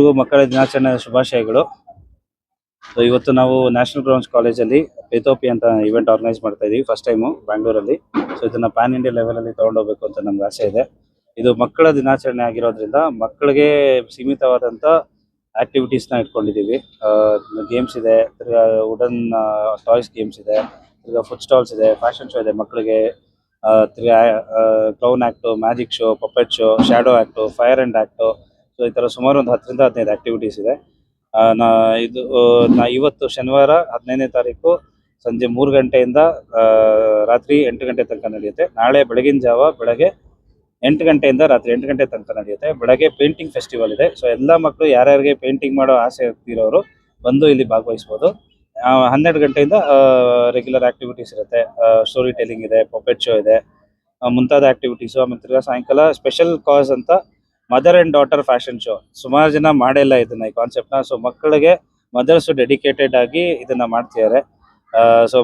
ಎಲ್ರಿಗೂ ಮಕ್ಕಳ ದಿನಾಚರಣೆ ಶುಭಾಶಯಗಳು. ಸೊ ಇವತ್ತು ನಾವು ನ್ಯಾಷನಲ್ ಗ್ರೌಂಡ್ಸ್ ಕಾಲೇಜಲ್ಲಿ ಪ್ಲೇತೋಪಿ ಅಂತ ಇವೆಂಟ್ ಆರ್ಗನೈಸ್ ಮಾಡ್ತಾ ಇದೀವಿ ಫಸ್ಟ್ ಟೈಮು ಬ್ಯಾಂಗ್ಳೂರಲ್ಲಿ. ಸೊ ಇದನ್ನ ಪ್ಯಾನ್ ಇಂಡಿಯಾ ಲೆವೆಲಲ್ಲಿ ತೊಗೊಂಡೋಗ್ಬೇಕು ಅಂತ ನಮ್ಗೆ ಆಸೆ ಇದೆ. ಇದು ಮಕ್ಕಳ ದಿನಾಚರಣೆ ಆಗಿರೋದ್ರಿಂದ ಮಕ್ಕಳಿಗೆ ಸೀಮಿತವಾದಂಥ ಆಕ್ಟಿವಿಟೀಸ್ನ ಇಟ್ಕೊಂಡಿದ್ದೀವಿ. ಗೇಮ್ಸ್ ಇದೆ, ತಿರ್ಗಾ ವುಡನ್ ಟಾಯ್ಸ್ ಗೇಮ್ಸ್ ಇದೆ, ತಿರ್ಗಾ ಫುಡ್ ಸ್ಟಾಲ್ಸ್ ಇದೆ, ಫ್ಯಾಷನ್ ಶೋ ಇದೆ ಮಕ್ಕಳಿಗೆ, ತಿರ್ಗಾ clown act, magic show, puppet show, shadow act, fire and act. So ಈ ಥರ ಸುಮಾರು ಒಂದು 10ರಿಂದ 15 ಆಕ್ಟಿವಿಟೀಸ್ ಇದೆ. ಇವತ್ತು ಶನಿವಾರ 15ನೇ ತಾರೀಕು ಸಂಜೆ 3 ಗಂಟೆಯಿಂದ ರಾತ್ರಿ 8 ಗಂಟೆ ತನಕ ನಡೆಯುತ್ತೆ. ನಾಳೆ ಬೆಳಗಿನ ಜಾವ ಬೆಳಗ್ಗೆ 8 ಗಂಟೆಯಿಂದ ರಾತ್ರಿ 8 ಗಂಟೆ ತನಕ ನಡೆಯುತ್ತೆ. ಬೆಳಗ್ಗೆ ಪೇಂಟಿಂಗ್ ಫೆಸ್ಟಿವಲ್ ಇದೆ. ಸೊ ಎಲ್ಲ ಮಕ್ಕಳು ಯಾರ್ಯಾರಿಗೆ ಪೇಂಟಿಂಗ್ ಮಾಡೋ ಆಸೆ ಇರೋರು ಬಂದು ಇಲ್ಲಿ ಭಾಗವಹಿಸ್ಬೋದು. 12 ಗಂಟೆಯಿಂದ ರೆಗ್ಯುಲರ್ ಆಕ್ಟಿವಿಟೀಸ್ ಇರುತ್ತೆ. ಸ್ಟೋರಿ ಟೆಲ್ಲಿಂಗ್ ಇದೆ, ಪಪೆಟ್ ಶೋ ಇದೆ, ಮುಂತಾದ ಆಕ್ಟಿವಿಟೀಸು. ಆಮೇಲೆ ತಿರ್ಗಾ ಸಾಯಂಕಾಲ ಸ್ಪೆಷಲ್ ಕಾಸ್ ಅಂತ mother and daughter fashion show. ಸುಮಾರು ಜನ ಮಾಡಿಲ್ಲ ಇದನ್ನ, ಈ ಕಾನ್ಸೆಪ್ಟ್ನ. ಸೊ ಮಕ್ಕಳಿಗೆ ಮದರ್ಸ್ ಡೆಡಿಕೇಟೆಡ್ ಆಗಿ ಇದನ್ನ ಮಾಡ್ತಿದ್ದಾರೆ. ಸೊ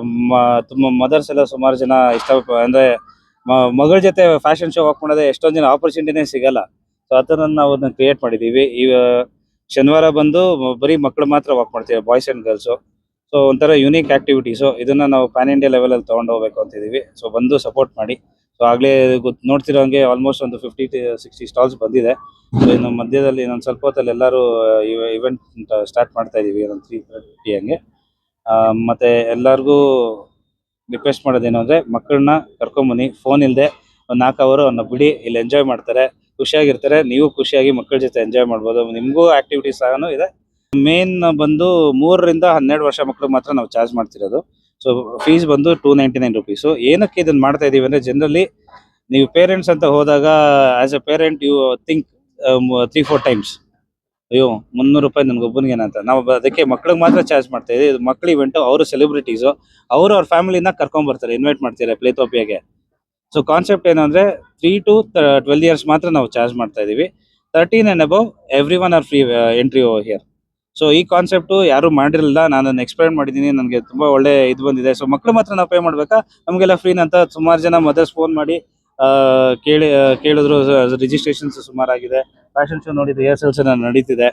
ತುಂಬ ಮದರ್ಸ್ ಎಲ್ಲ ಸುಮಾರು ಜನ ಅಂದರೆ ಮಗಳ ಜೊತೆ ಫ್ಯಾಷನ್ ಶೋ ವಾಕ್ ಮಾಡೋದೇ ಎಷ್ಟೊಂದು ಜನ ಆಪರ್ಚುನಿಟಿನೇ ಸಿಗಲ್ಲ. ಸೊ ಅದನ್ನು ನಾವು ಅದನ್ನ ಕ್ರಿಯೇಟ್ ಮಾಡಿದ್ದೀವಿ. ಈ ಶನಿವಾರ ಬಂದು ಬರೀ ಮಕ್ಕಳು ಮಾತ್ರ ವಾಕ್ ಮಾಡ್ತೀವಿ, ಬಾಯ್ಸ್ ಆ್ಯಂಡ್ ಗರ್ಲ್ಸು. ಸೊ ಒಂಥರ ಯುನೀಕ್ ಆಕ್ಟಿವಿಟೀಸು. ಇದನ್ನ ನಾವು ಪ್ಯಾನ್ ಇಂಡಿಯಾ ಲೆವೆಲಲ್ಲಿ ತೊಗೊಂಡು ಹೋಗ್ಬೇಕು ಅಂತಿದ್ದೀವಿ. ಸೊ ಬಂದು ಸಪೋರ್ಟ್ ಮಾಡಿ. ಸೊ ಆಗಲೇ ನೋಡ್ತಿರೋ ಹಂಗೆ ಆಲ್ಮೋಸ್ಟ್ ಒಂದು 50 to 60 ಸ್ಟಾಲ್ಸ್ ಬಂದಿದೆ. ಸೊ ಇನ್ನು ಮಧ್ಯದಲ್ಲಿ ಇನ್ನೊಂದು ಸ್ವಲ್ಪ ಹೊತ್ತಲ್ಲಿ ಎಲ್ಲರೂ ಇವೆಂಟ್ ಸ್ಟಾರ್ಟ್ ಮಾಡ್ತಾ ಇದ್ದೀವಿ, ಒಂದು 3:30 ಹಂಗೆ. ಮತ್ತು ಎಲ್ಲರಿಗೂ ರಿಕ್ವೆಸ್ಟ್ ಮಾಡೋದೇನು ಅಂದರೆ, ಮಕ್ಕಳನ್ನ ಕರ್ಕೊಂಬನ್ನಿ, ಫೋನ್ ಇಲ್ಲದೆ ಒಂದು 4 ಅವರ್ ಅವನ್ನ ಬಿಡಿ, ಇಲ್ಲಿ ಎಂಜಾಯ್ ಮಾಡ್ತಾರೆ, ಖುಷಿಯಾಗಿರ್ತಾರೆ. ನೀವು ಖುಷಿಯಾಗಿ ಮಕ್ಕಳ ಜೊತೆ ಎಂಜಾಯ್ ಮಾಡ್ಬೋದು. ನಿಮಗೂ ಆ್ಯಕ್ಟಿವಿಟೀಸ್ ಸಹ ಇದೆ. ಮೇನ್ ಬಂದು 3 ರಿಂದ 12 ವರ್ಷ ಮಕ್ಕಳು ಮಾತ್ರ ನಾವು ಚಾರ್ಜ್ ಮಾಡ್ತಿರೋದು. ಸೊ ಫೀಸ್ ಬಂದು 299 ರುಪೀಸು. ಏನಕ್ಕೆ ಇದನ್ನು ಮಾಡ್ತಾ ಇದ್ದೀವಿ ಅಂದರೆ, ಜನರಲಿ ನೀವು ಪೇರೆಂಟ್ಸ್ ಅಂತ ಹೋದಾಗ as a parent you think 3-4 times, ಅಯ್ಯೋ 300 ರೂಪಾಯಿ ನನಗೊಬ್ಬನಿಗೇನ ಅಂತ. ನಾವು ಅದಕ್ಕೆ ಮಕ್ಳಿಗೆ ಮಾತ್ರ ಚಾರ್ಜ್ ಮಾಡ್ತಾ ಇದ್ದೀವಿ. ಇದು ಮಕ್ಳ ಇವೆಂಟು, ಅವರು ಸೆಲೆಬ್ರಿಟೀಸು, ಅವ್ರ ಫ್ಯಾಮಿಲಿನ ಕರ್ಕೊಂಬರ್ತಾರೆ, ಇನ್ವೈಟ್ ಮಾಡ್ತಾರೆ ಪ್ಲೇತೋಪಿಯಾಗೆ. ಸೊ ಕಾನ್ಸೆಪ್ಟ್ ಏನಂದರೆ 3 to 12 ಇಯರ್ಸ್ ಮಾತ್ರ ನಾವು ಚಾರ್ಜ್ ಮಾಡ್ತಾ ಇದ್ದೀವಿ. 13 and above every one R free entry over here. So ಈ ಕಾನ್ಸೆಪ್ಟು ಯಾರು ಮಾಡಿರಲಿಲ್ಲ, ನಾನು ಎಕ್ಸ್ಪ್ಲೈನ್ ಮಾಡಿದ್ದೀನಿ, ನನಗೆ ತುಂಬ ಒಳ್ಳೆ ಇದು ಬಂದಿದೆ. ಸೊ ಮಕ್ಕಳು ಮಾತ್ರ ನಾವು ಪೇ ಮಾಡಬೇಕಾ, ನಮಗೆಲ್ಲ ಫ್ರೀನ ಅಂತ ಸುಮಾರು ಜನ ಮದರ್ಸ್ ಫೋನ್ ಮಾಡಿ ಕೇಳಿದ್ರು. ರಿಜಿಸ್ಟ್ರೇಷನ್ಸ್ ಸುಮಾರಾಗಿದೆ. ಫ್ಯಾಷನ್ ಶೋ ನೋಡಿದ್ದು, ರಿಹರ್ಸಲ್ಸ್ ನಡೀತಿದೆ.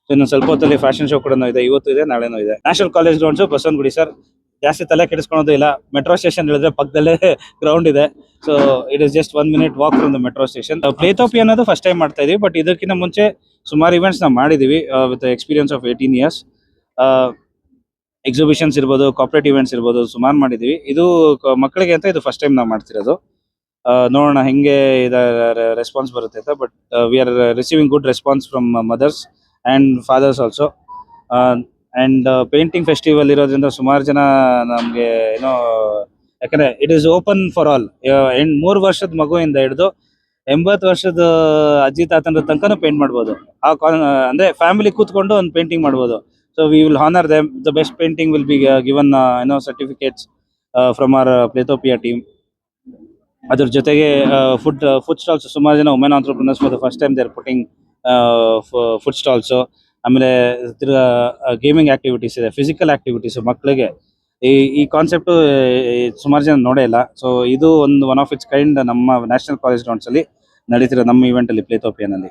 ಸೊ ಇನ್ನು ಸ್ವಲ್ಪ ಹೊತ್ತಲ್ಲಿ ಫ್ಯಾಷನ್ ಶೋ ಕೂಡ ಇದೆ, ಇವತ್ತು ಇದೆ, ನಾಳೆನೂ ಇದೆ. National college grounds, Basavanagudi sir. ಜಾಸ್ತಿ ತಲೆ ಕೆಡಿಸ್ಕೊಳೋದು ಇಲ್ಲ. ಮೆಟ್ರೋ ಸ್ಟೇಷನ್ ಹೇಳಿದ್ರೆ ಪಕ್ಕದಲ್ಲೇ ಗ್ರೌಂಡ್ ಇದೆ. So it is just 1 minute walk from the metro station. Playtopia ಅನ್ನೋದು ಫಸ್ಟ್ ಟೈಮ್ ಮಾಡ್ತಾ ಇದೀವಿ, ಬಟ್ ಇದಕ್ಕಿಂತ ಮುಂಚೆ ಸುಮಾರು ಇವೆಂಟ್ಸ್ ನಾವು ಮಾಡಿದ್ದೀವಿ with experience of 18 years. Exhibitions ಇರ್ಬೋದು, ಕಾರ್ಪೊರೇಟ್ ಇವೆಂಟ್ಸ್ ಇರ್ಬೋದು, ಸುಮಾರು ಮಾಡಿದ್ದೀವಿ. ಇದು ಮಕ್ಕಳಿಗೆ ಅಂತ ಇದು ಫಸ್ಟ್ ಟೈಮ್ ನಾವು ಮಾಡ್ತಿರೋದು. ನೋಡೋಣ ಹೆಂಗೆ ರೆಸ್ಪಾನ್ಸ್ ಬರುತ್ತೆ ಅಂತ. But we are receiving good response from mothers and fathers also. And painting festival ಇರೋದ್ರಿಂದ ಸುಮಾರು ಜನ ನಮಗೆ ಏನೋ, ಯಾಕಂದರೆ it is open for all. 3 ವರ್ಷದ ಮಗುವಿಂದ ಹಿಡಿದು 80 ವರ್ಷದ ಅಜ್ಜಿ ತಾತನ ತನಕನೂ ಪೇಂಟ್ ಮಾಡ್ಬೋದು. ಅಂದರೆ ಫ್ಯಾಮಿಲಿ ಕೂತ್ಕೊಂಡು ಒಂದು ಪೇಂಟಿಂಗ್ ಮಾಡ್ಬೋದು. So we will honour them. The best painting will be given certificates from our Playtopia team. ಅದ್ರ ಜೊತೆಗೆ ಫುಡ್ ಸ್ಟಾಲ್ಸ್, ಸುಮಾರು ಜನ women entrepreneurs for the first time they are putting food stalls. ಆಮೇಲೆ ತಿರ್ಗಾ gaming activities ಇದೆ, physical activities ಮಕ್ಕಳಿಗೆ. ಈ concept ಸುಮಾರು ಜನ ನೋಡೇ ಇಲ್ಲ. ಸೊ ಇದು ಒನ್ ಆಫ್ ಇಟ್ಸ್ ಕೈಂಡ್ ನಮ್ಮ ನ್ಯಾಷನಲ್ ಕಾಲೇಜ್ ಗ್ರೌಂಡ್ಸಲ್ಲಿ ನಡೀತಿರೋ ನಮ್ಮ ಇವೆಂಟಲ್ಲಿ ಪ್ಲೇತೋಪಿಯಾನಲ್ಲಿ.